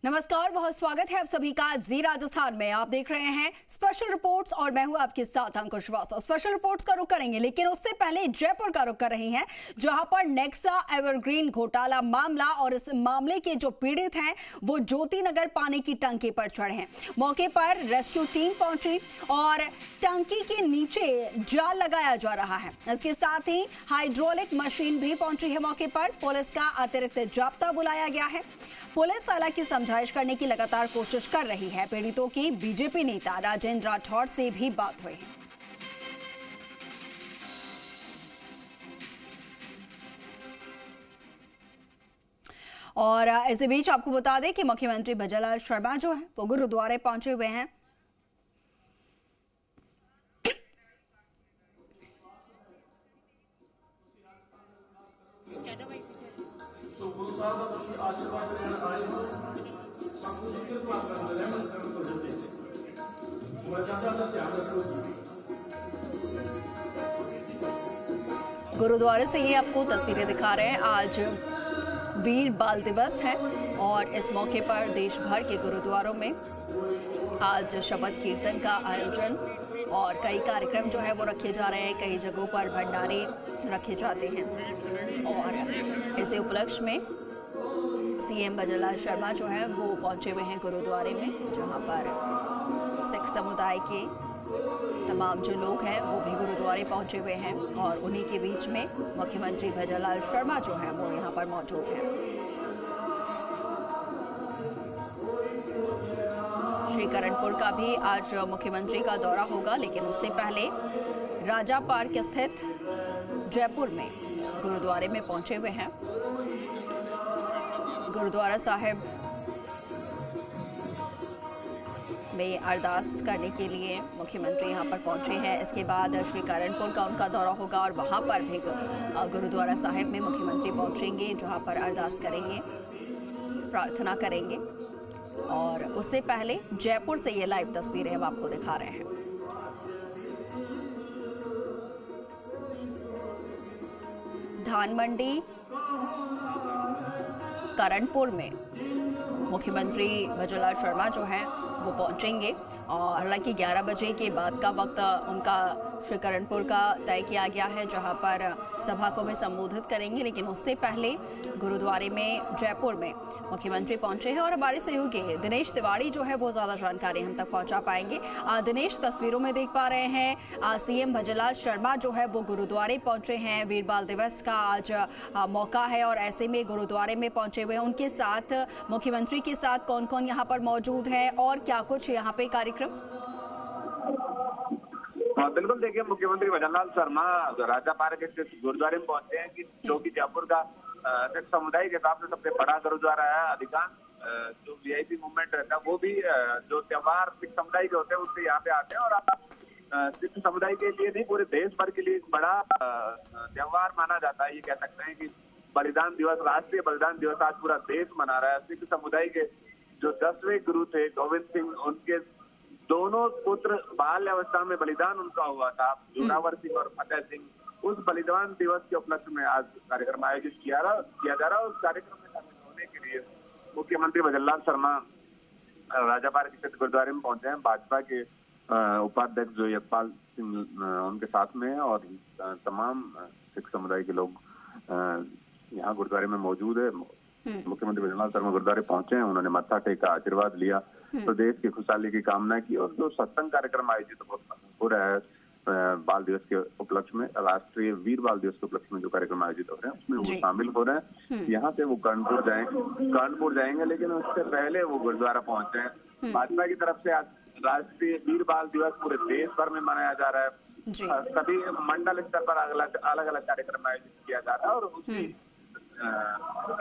नमस्कार, बहुत स्वागत है आप सभी का जी राजस्थान में। आप देख रहे हैं स्पेशल रिपोर्ट्स और मैं हूं आपके साथ अंकुश श्रीवास्तव। स्पेशल रिपोर्ट्स का रुख करेंगे, लेकिन उससे पहले जयपुर का रुख कर रही हैं, जहां पर नेक्सा एवरग्रीन घोटाला मामला और इस मामले के जो पीड़ित हैं वो ज्योति नगर पानी की टंकी पर चढ़े हैं। मौके पर रेस्क्यू टीम पहुंची और टंकी के नीचे जाल लगाया जा रहा है। इसके साथ ही हाइड्रोलिक मशीन भी पहुंची है मौके पर। पुलिस का अतिरिक्त जाब्ता बुलाया गया है। पुलिस हालांकि समझाइश करने की लगातार कोशिश कर रही है। पीड़ितों की बीजेपी नेता राजेंद्र राठौड़ से भी बात हुई है। और इसी बीच आपको बता दें कि मुख्यमंत्री भजनलाल शर्मा जो है वो गुरुद्वारे पहुंचे हुए हैं। गुरुद्वारे से ये आपको तस्वीरें दिखा रहे हैं। आज वीर बाल दिवस है और इस मौके पर देश भर के गुरुद्वारों में आज शबद कीर्तन का आयोजन और कई कार्यक्रम जो है वो रखे जा रहे हैं। कई जगहों पर भंडारे रखे जाते हैं और इसी उपलक्ष्य में सीएम भजनलाल शर्मा जो है वो पहुंचे हुए हैं गुरुद्वारे में, जहां पर सिख समुदाय के तमाम जो लोग हैं वो भी गुरुद्वारे पहुंचे हुए हैं और उन्हीं के बीच में मुख्यमंत्री भजनलाल शर्मा जो हैं वो यहां पर मौजूद हैं। श्रीकरणपुर का भी आज मुख्यमंत्री का दौरा होगा, लेकिन उससे पहले राजा पार्क स्थित जयपुर में गुरुद्वारे में पहुंचे हुए हैं। गुरुद्वारा साहिब में अरदास करने के लिए मुख्यमंत्री यहां पर पहुंचे हैं। इसके बाद श्रीकरणपुर का उनका दौरा होगा और वहां पर भी गुरुद्वारा साहिब में मुख्यमंत्री पहुंचेंगे, जहां पर अरदास करेंगे, प्रार्थना करेंगे। और उससे पहले जयपुर से ये लाइव तस्वीरें हम आपको दिखा रहे हैं। धान मंडी करणपुर में मुख्यमंत्री भजनलाल शर्मा जो हैं वो पहुंचेंगे और हालांकि 11 बजे के बाद का वक्त उनका श्रीकरणपुर का तय किया गया है, जहां पर सभा को भी संबोधित करेंगे। लेकिन उससे पहले गुरुद्वारे में जयपुर में मुख्यमंत्री पहुंचे हैं और हमारे सहयोगी दिनेश तिवारी जो है वो ज़्यादा जानकारी हम तक पहुंचा पाएंगे। दिनेश, तस्वीरों में देख पा रहे हैं सीएम भजनलाल शर्मा जो है वो गुरुद्वारे पहुंचे हैं। वीर बाल दिवस का आज मौका है और ऐसे में गुरुद्वारे में पहुंचे हुए हैं। उनके साथ मुख्यमंत्री के साथ कौन कौन यहाँ पर मौजूद है और क्या कुछ यहाँ पे कार्यक्रम? बिल्कुल, देखिए, मुख्यमंत्री भजनलाल शर्मा राजा पार्क के गुरुद्वारे में पहुंचे हैं, कि जो कि जयपुर का सिख समुदाय के हिसाब से सबसे बड़ा गुरुद्वारा है। अधिकांश जो वीआईपी मूवमेंट रहता है वो भी जो त्योहार सिख समुदाय के होते हैं उससे यहाँ पे आते हैं। और सिख समुदाय के लिए नहीं, पूरे देश भर के लिए एक बड़ा त्योहार माना जाता है। ये कह सकते हैं कि बलिदान दिवस, राष्ट्रीय बलिदान दिवस आज पूरा देश मना रहा है। सिख समुदाय के जो 10वें गुरु थे गोविंद सिंह, उनके दोनों पुत्र बाल अवस्था में बलिदान उनका हुआ था, जोरावर सिंह और फतेह सिंह। उस बलिदान दिवस के उपलक्ष्य में आज कार्यक्रम आयोजित किया जा रहा है। उस कार्यक्रम में शामिल होने के लिए मुख्यमंत्री भजनलाल शर्मा राजा पार्क स्थित गुरुद्वारे में पहुंचे हैं। भाजपा के उपाध्यक्ष जो यशपाल सिंह उनके साथ में है और तमाम सिख समुदाय के लोग यहाँ गुरुद्वारे में मौजूद है। मुख्यमंत्री भजनलाल शर्मा गुरुद्वारे पहुंचे हैं, उन्होंने मत्था टेका, आशीर्वाद लिया, प्रदेश की खुशहाली की कामना की। और जो सत्संग कार्यक्रम आयोजित हो रहा है बाल दिवस के उपलक्ष्य में, राष्ट्रीय वीर बाल दिवस के उपलक्ष्य में जो कार्यक्रम आयोजित हो रहे हैं उसमें वो शामिल हो रहे हैं। यहाँ से वो कानपुर जाएंगे, लेकिन उससे पहले वो गुरुद्वारा पहुंचे हैं। भाजपा की तरफ से आज राष्ट्रीय वीर बाल दिवस पूरे देश भर में मनाया जा रहा है। सभी मंडल स्तर पर अलग अलग कार्यक्रम आयोजित किया जा रहा है और उसी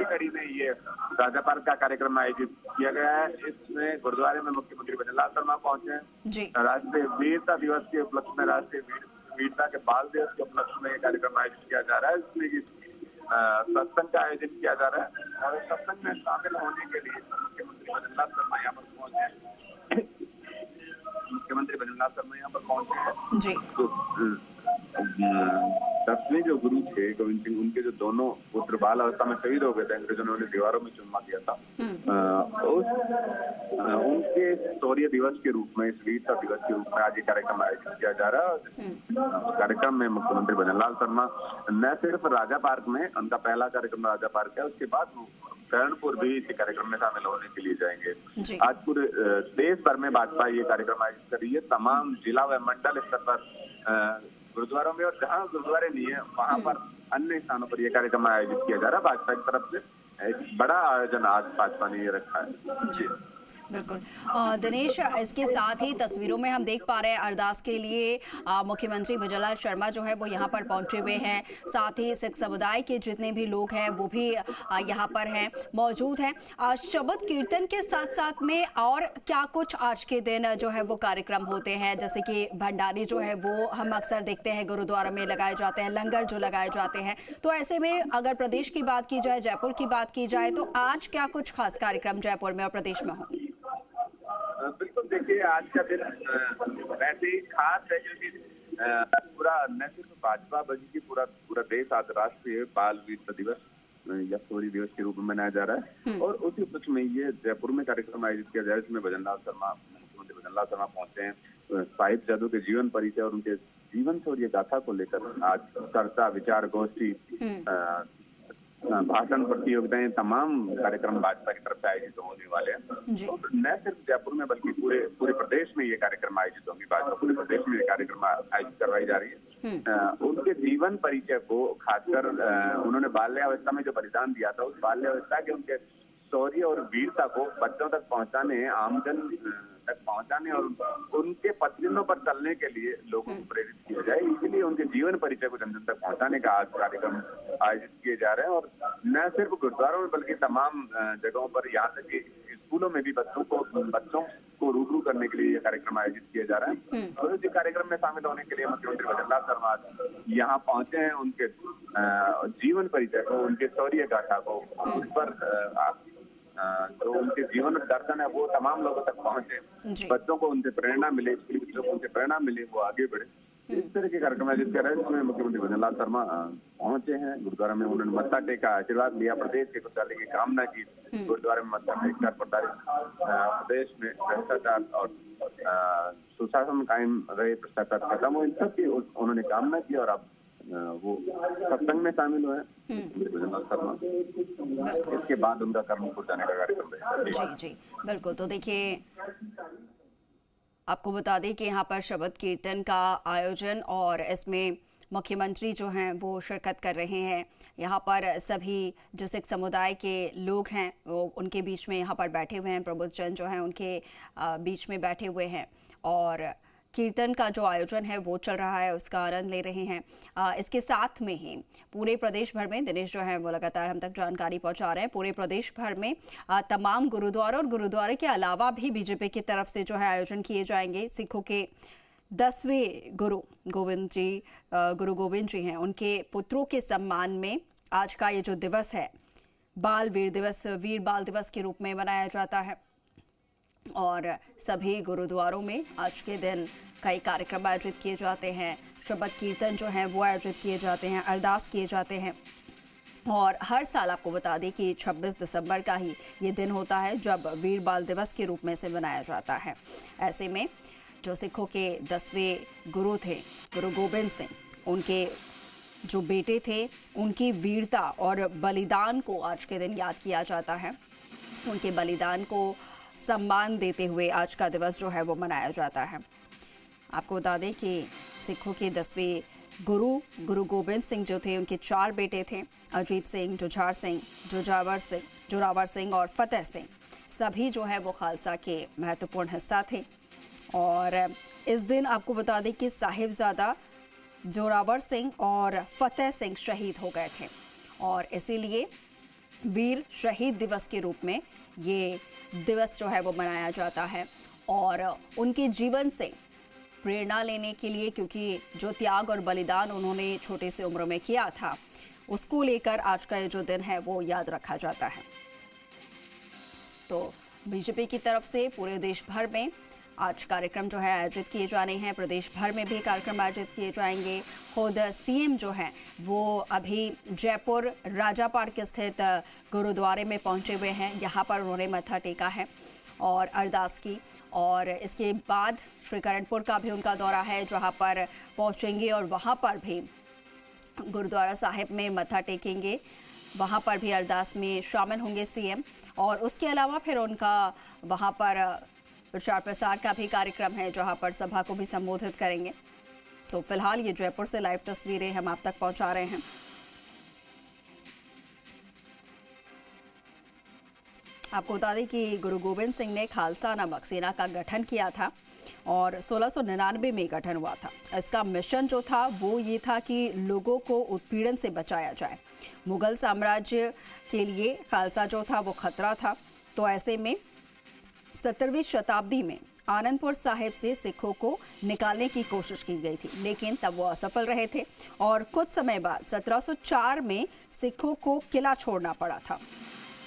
कड़ी में ये राजा पार्क का कार्यक्रम आयोजित किया गया है। इसमें गुरुद्वारे में मुख्यमंत्री भजनलाल शर्मा पहुंचे हैं। राष्ट्रीय वीरता दिवस के उपलक्ष्य में, राष्ट्रीय वीरता के बाल दिवस के उपलक्ष्य में ये कार्यक्रम आयोजित किया जा रहा है। इसमें सत्संग का आयोजन किया जा रहा है और सत्संग में शामिल होने के लिए मुख्यमंत्री भजनलाल शर्मा यहाँ पर पहुंचे हैं। मुख्यमंत्री भजनलाल शर्मा यहाँ पर पहुंचे हैं। 10वें जो गुरु थे गोविंद सिंह, उनके जो दोनों पुत्र बाल अवस्था में शहीद हो गए थे, अंग्रेजों ने उन्हें दीवारों में चुनवा दिया था। उस उनके शौर्य दिवस के रूप में, इस वीरता दिवस के रूप में आज ये कार्यक्रम आयोजित किया जा रहा है। कार्यक्रम में मुख्यमंत्री भजनलाल शर्मा न सिर्फ राजा पार्क में, उनका पहला कार्यक्रम राजा पार्क है, उसके बाद करणपुर भी इस कार्यक्रम में शामिल होने के लिए जाएंगे। आज पूरे देश भर में भाजपा ये कार्यक्रम आयोजित कर रही है। तमाम जिला व मंडल स्तर पर गुरुद्वारों में, और जहाँ गुरुद्वारे नहीं है वहाँ पर अन्य स्थानों पर यह कार्यक्रम आयोजित किया जा रहा है। भाजपा की तरफ से एक बड़ा आयोजन आज भाजपा ने ये रखा है। जी बिल्कुल दिनेश, इसके साथ ही तस्वीरों में हम देख पा रहे हैं अरदास के लिए मुख्यमंत्री भजनलाल शर्मा जो है वो यहाँ पर पहुंचे हुए हैं। साथ ही सिख समुदाय के जितने भी लोग हैं वो भी यहाँ पर हैं, मौजूद हैं। शबद कीर्तन के साथ साथ में और क्या कुछ आज के दिन जो है वो कार्यक्रम होते हैं? जैसे कि भंडारे जो है वो हम अक्सर देखते हैं गुरुद्वारा में लगाए जाते हैं, लंगर जो लगाए जाते हैं। तो ऐसे में अगर प्रदेश की बात की जाए, जयपुर की बात की जाए, तो आज क्या कुछ खास कार्यक्रम जयपुर में और प्रदेश में होंगे? बिल्कुल, देखिए आज का दिन वैसे ही खास है क्योंकि पूरा न सिर्फ भाजपा बल्कि पूरा देश आज राष्ट्रीय बाल वीरता दिवस या शौर्य दिवस के रूप में मनाया जा रहा है। और उसी उपलक्ष्य में ये जयपुर में कार्यक्रम आयोजित किया जा रहा है, जिसमें मुख्यमंत्री भजनलाल शर्मा पहुंचे हैं। साहिबजादों के जीवन परिचय और उनके जीवन शौर्य गाथा को लेकर आज चर्चा, विचार गोष्ठी, भाषण प्रतियोगिताएं, तमाम कार्यक्रम भाजपा की तरफ से आयोजित होने वाले हैं। तो न सिर्फ जयपुर में बल्कि पूरे प्रदेश में ये कार्यक्रम आयोजित होंगे। भाजपा पूरे प्रदेश में ये कार्यक्रम आयोजित करवाई जा रही है। उनके जीवन परिचय को, खासकर उन्होंने बाल्यावस्था में जो बलिदान दिया था, उस बाल्यावस्था के उनके शौर्य और वीरता को बच्चों तक पहुंचाने, आमजन तक पहुंचाने और उनके पदचिन्हों पर चलने के लिए लोगों को प्रेरित किया जाए, इसलिए उनके जीवन परिचय को जन जन तक पहुंचाने का आज कार्यक्रम आयोजित किए जा रहे हैं। और न सिर्फ गुरुद्वारों में बल्कि तमाम जगहों पर, यहाँ तक कि स्कूलों में भी बच्चों को रूबरू करने के लिए ये कार्यक्रम आयोजित किया जा रहा है। और इस कार्यक्रम में शामिल होने के लिए मुख्यमंत्री भजनलाल शर्मा यहाँ पहुंचे हैं। उनके जीवन परिचय को, उनके शौर्य गाथा को, उस पर जो उनके जीवन दर्शन है वो तमाम लोगों तक पहुंचे, बच्चों को उनसे प्रेरणा मिले, स्कूली बच्चों को उनसे प्रेरणा मिले, वो आगे बढ़े। इस तरह के कार्यक्रम आयोजित कर रहे हैं, जिसमें मुख्यमंत्री भजनलाल शर्मा पहुंचे हैं गुरुद्वारा में। उन्होंने मत्था टेका, आशीर्वाद लिया, प्रदेश के खुशहाली की कामना की। गुरुद्वारा में मत्था टेक कर प्रदेश में भ्रष्टाचार और सुशासन कायम रहे, भ्रष्टाचार खत्म हो, इन सब की उन्होंने कामना की। और अब वो सत्संग में शामिल हुए भजनलाल शर्मा। इसके बाद उनका कर्मपुर जाने का कार्यक्रम है। जी बिल्कुल। तो देखिए, आपको बता दें कि यहाँ पर शबद कीर्तन का आयोजन और इसमें मुख्यमंत्री जो हैं वो शिरकत कर रहे हैं। यहाँ पर सभी जो सिख समुदाय के लोग हैं वो उनके बीच में यहाँ पर बैठे हुए हैं, प्रबुद्धजन जो हैं उनके बीच में बैठे हुए हैं और कीर्तन का जो आयोजन है वो चल रहा है, उसका आनंद ले रहे हैं। इसके साथ में ही पूरे प्रदेश भर में दिनेश जो है वो लगातार हम तक जानकारी पहुंचा रहे हैं। पूरे प्रदेश भर में तमाम गुरुद्वारों और गुरुद्वारे के अलावा भी बीजेपी की तरफ से जो है आयोजन किए जाएंगे। सिखों के 10वें गुरु गोविंद जी हैं, उनके पुत्रों के सम्मान में आज का ये जो दिवस है बाल वीर दिवस, वीर बाल दिवस के रूप में मनाया जाता है। और सभी गुरुद्वारों में आज के दिन कई कार्यक्रम आयोजित किए जाते हैं, शबद कीर्तन जो हैं वो आयोजित किए जाते हैं, अरदास किए जाते हैं। और हर साल आपको बता दें कि 26 दिसंबर का ही ये दिन होता है जब वीर बाल दिवस के रूप में से मनाया जाता है। ऐसे में जो सिखों के 10वें गुरु थे, गुरु गोबिंद सिंह, उनके जो बेटे थे, उनकी वीरता और बलिदान को आज के दिन याद किया जाता है। उनके बलिदान को सम्मान देते हुए आज का दिवस जो है वो मनाया जाता है। आपको बता दें कि सिखों के 10वें गुरु गोबिंद सिंह जो थे, उनके 4 बेटे थे, अजीत सिंह, जुझार सिंह, जोरावर सिंह और फतेह सिंह। सभी जो है वो खालसा के महत्वपूर्ण हिस्सा थे। और इस दिन आपको बता दें कि साहिबजादा जोरावर सिंह और फतेह सिंह शहीद हो गए थे और इसीलिए वीर शहीद दिवस के रूप में ये दिवस जो है वो मनाया जाता है। और उनके जीवन से प्रेरणा लेने के लिए, क्योंकि जो त्याग और बलिदान उन्होंने छोटे से उम्र में किया था, उसको लेकर आज का ये जो दिन है वो याद रखा जाता है। तो बीजेपी की तरफ से पूरे देश भर में आज कार्यक्रम जो है आयोजित किए जाने हैं। प्रदेश भर में भी कार्यक्रम आयोजित किए जाएंगे। खुद सीएम जो हैं वो अभी जयपुर राजा पार्क स्थित गुरुद्वारे में पहुंचे हुए हैं। यहाँ पर उन्होंने मत्था टेका है और अरदास की। और इसके बाद श्री करणपुर का भी उनका दौरा है, जहां पर पहुंचेंगे और वहां पर भी गुरुद्वारा साहिब में मत्था टेकेंगे, वहां पर भी अरदास में शामिल होंगे सीएम। और उसके अलावा फिर उनका वहां पर प्रचार प्रसार का भी कार्यक्रम है, जहां पर सभा को भी संबोधित करेंगे। तो फिलहाल ये जयपुर से लाइव तस्वीरें हम आप तक पहुंचा रहे हैं। आपको बता दें कि गुरु गोविंद सिंह ने खालसा नामक सेना का गठन किया था और 1699 में गठन हुआ था। इसका मिशन जो था वो ये था कि लोगों को उत्पीड़न से बचाया जाए। मुगल साम्राज्य के लिए खालसा जो था वो खतरा था। तो ऐसे में 17वीं शताब्दी में आनंदपुर साहिब से सिखों को निकालने की कोशिश की गई थी, लेकिन तब वो असफल रहे थे और कुछ समय बाद 1704 में सिखों को किला छोड़ना पड़ा था।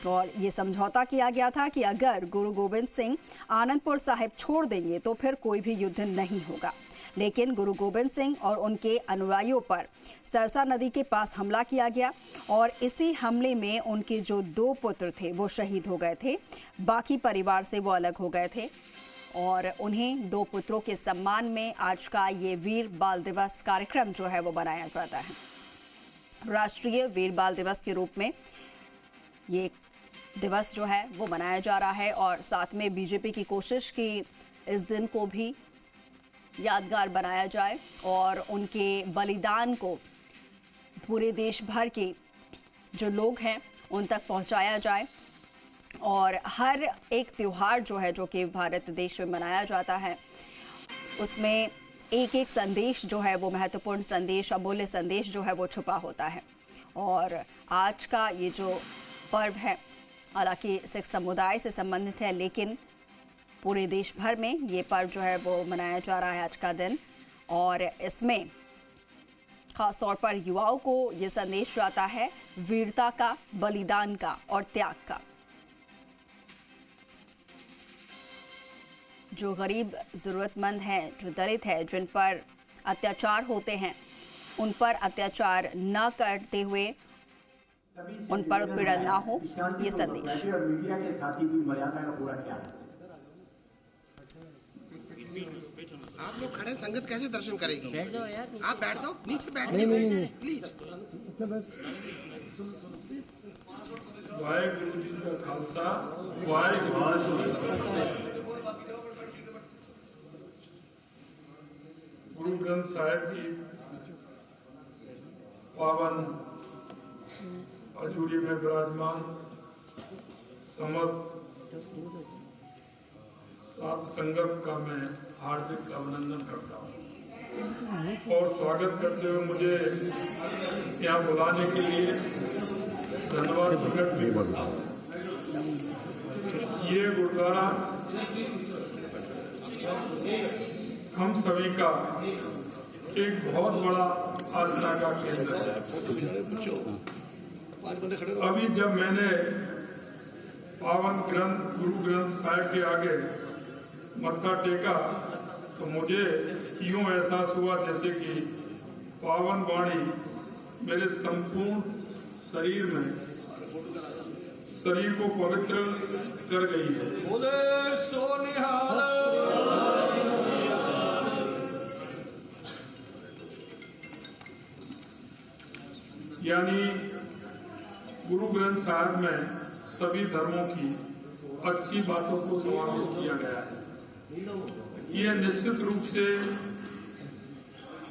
और ये समझौता किया गया था कि अगर गुरु गोविंद सिंह आनंदपुर साहिब छोड़ देंगे तो फिर कोई भी युद्ध नहीं होगा। लेकिन गुरु गोविंद सिंह और उनके अनुयायियों पर सरसा नदी के पास हमला किया गया और इसी हमले में उनके जो 2 पुत्र थे वो शहीद हो गए थे। बाकी परिवार से वो अलग हो गए थे और उन्हें 2 पुत्रों के सम्मान में आज का ये वीर बाल दिवस कार्यक्रम जो है वो मनाया जाता है। राष्ट्रीय वीर बाल दिवस के रूप में ये दिवस जो है वो मनाया जा रहा है और साथ में बीजेपी की कोशिश कि इस दिन को भी यादगार बनाया जाए और उनके बलिदान को पूरे देश भर के जो लोग हैं उन तक पहुंचाया जाए। और हर एक त्यौहार जो है जो कि भारत देश में मनाया जाता है उसमें एक एक संदेश जो है वो महत्वपूर्ण संदेश, अमूल्य संदेश जो है वो छुपा होता है। और आज का ये जो पर्व है हालांकि सिख समुदाय से संबंधित है, लेकिन पूरे देश भर में ये पर्व जो है वो मनाया जा रहा है आज का दिन। और इसमें खास तौर पर युवाओं को ये संदेश जाता है वीरता का, बलिदान का और त्याग का। जो गरीब ज़रूरतमंद हैं, जो दलित है, जिन पर अत्याचार होते हैं, उन पर अत्याचार न करते हुए उन पर उत्पीड़न ना हो, ये संदेश। मीडिया के साथी भी मर्यादा का पूरा ख्याल रखें। आप लोग खड़े, संगत कैसे दर्शन करेगी? बैठ जाओ यार, आप बैठ जाओ, नीचे बैठ नहीं प्लीज। वाहेगुरु जी का खालसा, वाहेगुरु जी का फतेह। गुरु ग्रंथ साहिब की पावन हजूरी में विराजमान समस्त साथ संगत का मैं हार्दिक अभिनंदन करता हूँ और स्वागत करते हुए मुझे यहाँ बुलाने के लिए धन्यवाद प्रकट भी करता हूँ। ये गुरुद्वारा हम सभी का एक बहुत बड़ा आस्था का केंद्र है। अभी जब मैंने पावन ग्रंथ गुरु ग्रंथ साहिब के आगे मत्था टेका तो मुझे यूं एहसास हुआ जैसे कि पावन वाणी मेरे संपूर्ण शरीर को पवित्र कर गई है। यानी गुरु ग्रंथ साहिब में सभी धर्मों की अच्छी बातों को समावेश किया गया है। यह निश्चित रूप से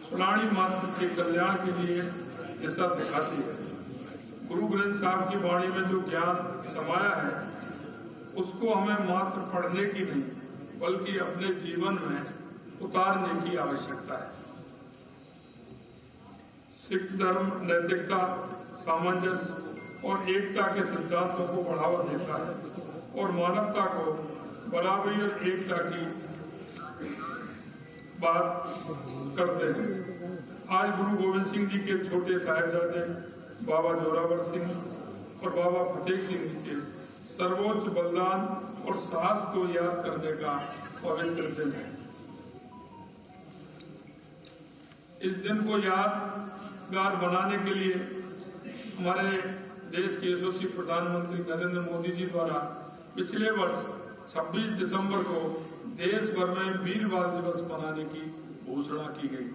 प्राणी मात्र के कल्याण के लिए दिशा दिखाती है। गुरु ग्रंथ साहिब की वाणी में जो ज्ञान समाया है उसको हमें मात्र पढ़ने की नहीं बल्कि अपने जीवन में उतारने की आवश्यकता है। सिख धर्म नैतिकता, सामंजस्य और एकता के सिद्धांतों को बढ़ावा देता है और मानवता को बराबरी और एकता की बात करते हैं। आज गुरु गोविंद सिंह जी के छोटे साहिबजादे बाबा जोरावर सिंह और बाबा फतेह सिंह जी के सर्वोच्च बलिदान और साहस को याद करने का पवित्र दिन है। इस दिन को यादगार बनाने के लिए हमारे देश के यशस्वी प्रधानमंत्री नरेंद्र मोदी जी द्वारा पिछले वर्ष 26 दिसंबर को देश भर में वीर बाल दिवस मनाने की घोषणा की गई।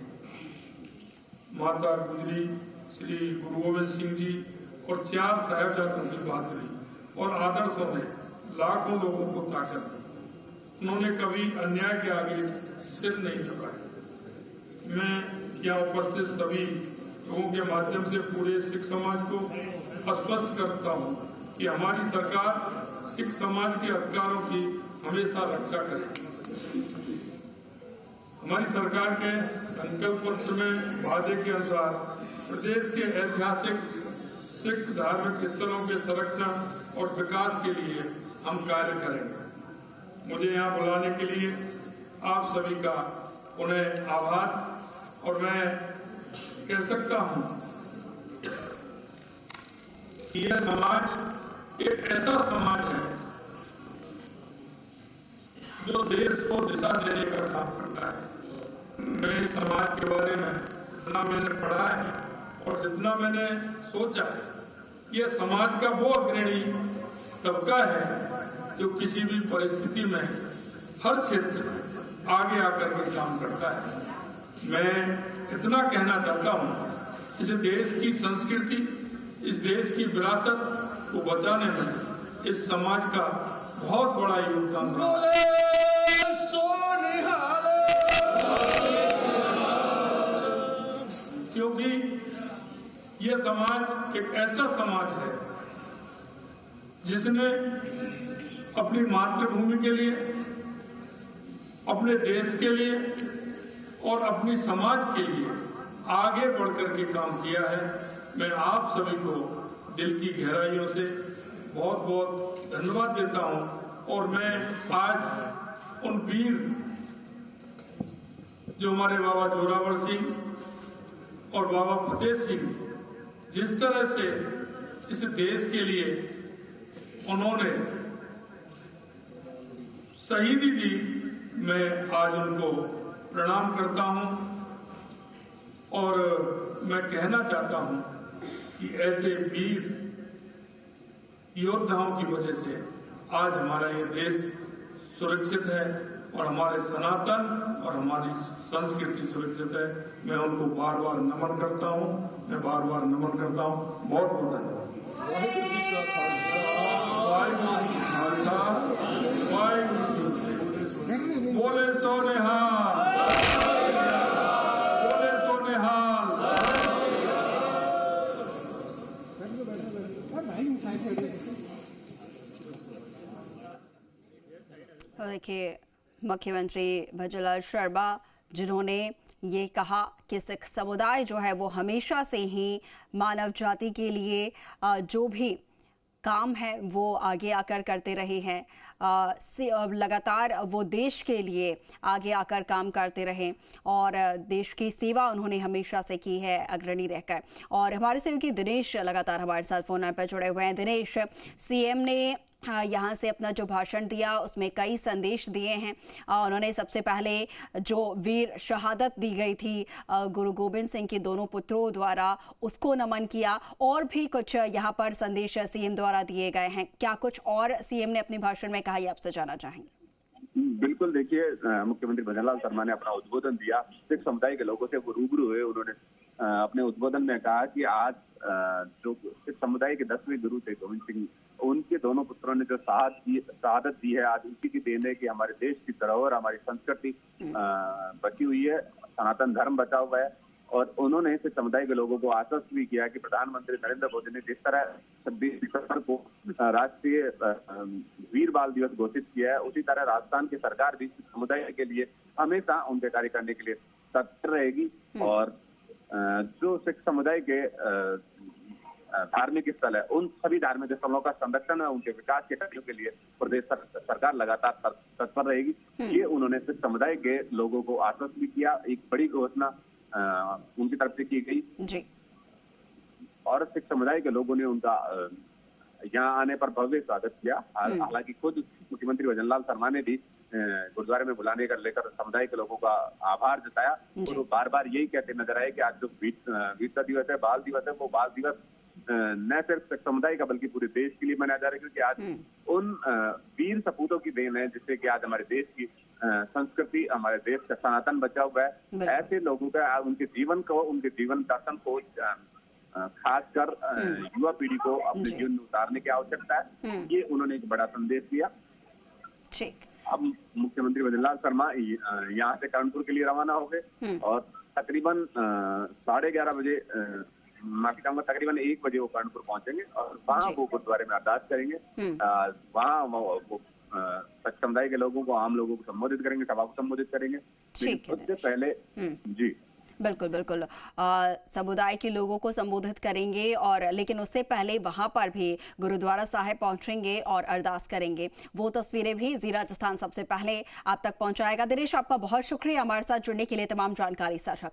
माता गुजरी, श्री गुरु गोविंद सिंह जी और 4 साहिबजादों की बहादुरी और आदर्शों ने लाखों लोगों को ताकत दी। उन्होंने कभी अन्याय के आगे सिर नहीं झुकाया। मैं यहाँ उपस्थित सभी लोगों के माध्यम से पूरे सिख समाज को आश्वस्त करता हूँ कि हमारी सरकार सिख समाज के अधिकारों की हमेशा रक्षा करेगी। हमारी सरकार के संकल्प पत्र में वादे के अनुसार प्रदेश के ऐतिहासिक सिख धार्मिक स्थलों के संरक्षण और विकास के लिए हम कार्य करेंगे। मुझे यहाँ बुलाने के लिए आप सभी का उन्हें आभार। और मैं कह सकता हूँ कि यह समाज एक ऐसा समाज है जो देश को दिशा देने का काम करता है। मैं इस समाज के बारे में जितना मैंने पढ़ा है और जितना मैंने सोचा है, यह समाज का वो अग्रणी तबका है जो किसी भी परिस्थिति में हर क्षेत्र में आगे आकर के काम करता है। मैं इतना कहना चाहता हूँ, इस देश की संस्कृति, इस देश की विरासत को बचाने में इस समाज का बहुत बड़ा योगदान रहा है। क्योंकि यह समाज एक ऐसा समाज है जिसने अपनी मातृभूमि के लिए, अपने देश के लिए और अपनी समाज के लिए आगे बढ़कर के काम किया है। मैं आप सभी को दिल की गहराइयों से बहुत बहुत धन्यवाद देता हूं। और मैं आज उन वीर जो हमारे बाबा जोरावर सिंह और बाबा फतेह सिंह जिस तरह से इस देश के लिए उन्होंने शहीदी दी, मैं आज उनको प्रणाम करता हूं। और मैं कहना चाहता हूं कि ऐसे वीर योद्धाओं की वजह से आज हमारा ये देश सुरक्षित है और हमारे सनातन और हमारी संस्कृति सुरक्षित है। मैं उनको बार बार नमन करता हूं, मैं बार बार नमन करता हूं। बहुत बहुत धन्यवाद। बोले सो निहाल, बोले सो निहाल। देखिए, मुख्यमंत्री भजनलाल शर्मा जिन्होंने ये कहा कि सिख समुदाय जो है वो हमेशा से ही मानव जाति के लिए जो भी काम है वो आगे आकर करते रहे हैं। लगातार वो देश के लिए आगे आकर काम करते रहे और देश की सेवा उन्होंने हमेशा से की है अग्रणी रहकर। और हमारे सहयोगी दिनेश लगातार हमारे साथ फोन पर जुड़े हुए हैं। दिनेश, सीएम ने यहाँ से अपना जो भाषण दिया उसमें कई संदेश दिए हैं। उन्होंने सबसे पहले जो वीर शहादत दी गई थी गुरु गोविंद सिंह के दोनों पुत्रों द्वारा, उसको नमन किया। और भी कुछ यहाँ पर संदेश सीएम द्वारा दिए गए हैं। क्या कुछ और सीएम ने अपने भाषण में कहा, ये आपसे जानना चाहेंगे। बिल्कुल, देखिए, मुख्यमंत्री भजनलाल शर्मा ने अपना उद्बोधन दिया। सिख समुदाय के लोगों से वो रूबरू हुए। उन्होंने अपने उद्बोधन में कहा कि आज जो सिख समुदाय के 10वें गुरु थे गोविंद सिंह, उनके दोनों पुत्रों ने जो शहादत दी है, आज उसी की देन है कि हमारे देश की धरोहर, हमारी संस्कृति बची हुई है, सनातन धर्म बचा हुआ है। और उन्होंने सिख समुदाय के लोगों को आश्वस्त भी किया कि प्रधानमंत्री नरेंद्र मोदी ने जिस तरह 26 दिसंबर को राष्ट्रीय वीर बाल दिवस घोषित किया है, उसी तरह राजस्थान की सरकार भी सिख समुदाय के लिए हमेशा उनके कार्य करने के लिए तत्पर रहेगी। और जो सिख समुदाय के धार्मिक स्थल है, उन सभी धार्मिक स्थलों का संरक्षण है, उनके विकास के कार्यों के लिए प्रदेश सरकार लगातार तत्पर रहेगी। ये उन्होंने सिख समुदाय के लोगों को आश्वस्त भी किया। एक बड़ी घोषणा उनकी तरफ से की गई जी। और सिख समुदाय के लोगों ने उनका यहाँ आने पर भव्य स्वागत किया। हालांकि खुद मुख्यमंत्री भजनलाल शर्मा ने भी गुरुद्वारे में बुलाने का लेकर समुदाय के लोगों का आभार जताया। और वो बार बार यही कहते नजर आए कि आज जो वीरता दिवस है, बाल दिवस है, वो बाल दिवस न सिर्फ सिख समुदाय का बल्कि पूरे देश के लिए मनाया जा रहा है, क्योंकि आज उन वीर सपूतों की देन है जिससे कि आज हमारे देश की संस्कृति, हमारे देश का सनातन बचा हुआ है। ऐसे लोगों का उनके जीवन दर्शन को खासकर युवा पीढ़ी को अपने जीवन में उतारने की आवश्यकता है। ये उन्होंने एक बड़ा संदेश दिया। ठीक। अब मुख्यमंत्री भजनलाल शर्मा यहाँ से कानपुर के लिए रवाना हो गए और तकरीबन 11:30 बजे, माफी चाहूंगा, तकरीबन 1 बजे वो कानपुर पहुंचेंगे और वहाँ वो गुरुद्वारे में अरदास करेंगे। वहाँ वो सिख समुदाय के लोगों को, आम लोगों को संबोधित करेंगे, सभा को संबोधित करेंगे। उससे पहले जी बिल्कुल बिल्कुल समुदाय के लोगों को संबोधित करेंगे, और लेकिन उससे पहले वहां पर भी गुरुद्वारा साहिब पहुंचेंगे और अरदास करेंगे। वो तस्वीरें भी जी राजस्थान सबसे पहले आप तक पहुंचाएगा। दिनेश, आपका बहुत शुक्रिया हमारे साथ जुड़ने के लिए, तमाम जानकारी साझा